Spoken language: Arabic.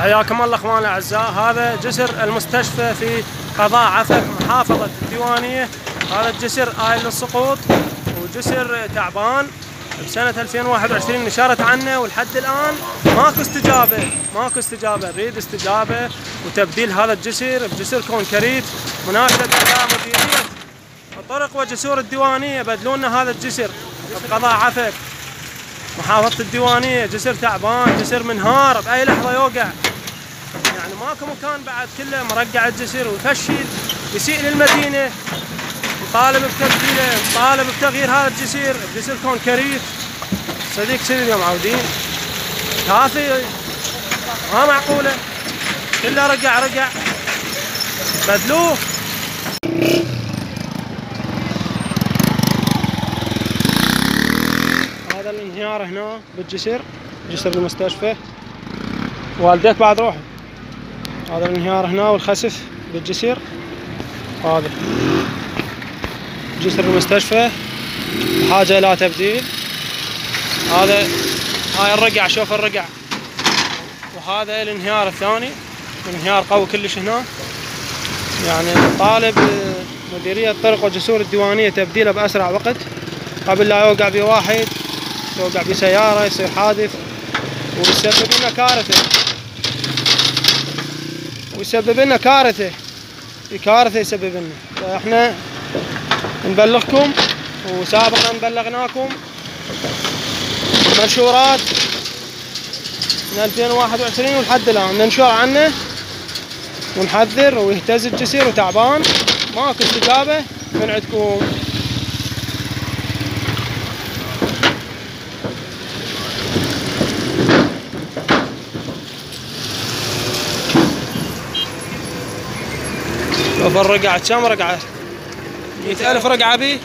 حياكم الله اخواني الاعزاء. هذا جسر المستشفى في قضاء عفق محافظة الديوانية. هذا الجسر آيل للسقوط وجسر تعبان بسنة 2021 نشرت عنه، ولحد الآن ماكو استجابة. نريد استجابة وتبديل هذا الجسر بجسر كونكريت مناشدة إلى مديرية الطرق وجسور الديوانية بدلونا هذا الجسر بقضاء عفق محافظة الديوانية. جسر تعبان، جسر منهار بأي لحظة يوقع، يعني ماكو مكان بعد، كله مرقع الجسر ويفشل يسيء للمدينة. نطالب بتبديله، نطالب بتغيير هذا الجسر بجسر كونكريت. صديق كذي اليوم عاودين كافي، ما معقولة، كله رقع بدلوه. هذا الانهيار هنا بالجسر، جسر المستشفى. والديك بعد روحه. هذا الانهيار هنا والخسف بالجسر. هذا جسر المستشفى بحاجة إلى تبديل. هاي الرقع، شوف الرقع. وهذا الانهيار الثاني، انهيار قوي كلش هنا. يعني طالب مديرية الطرق وجسور الديوانية تبديله بأسرع وقت قبل لا يوقع بواحد، يوقع بسيارة، يصير حادث ويسبب لنا كارثة. في كارثة يسبب لنا. فاحنا نبلغكم، وسابقا بلغناكم منشورات من 2021 ولحد الآن ننشر عنه ونحذر ويهتز الجسر وتعبان، ماكو استجابة من عندكم. شوف الرقعة كم رقعة، 100,000 رقعة بيه.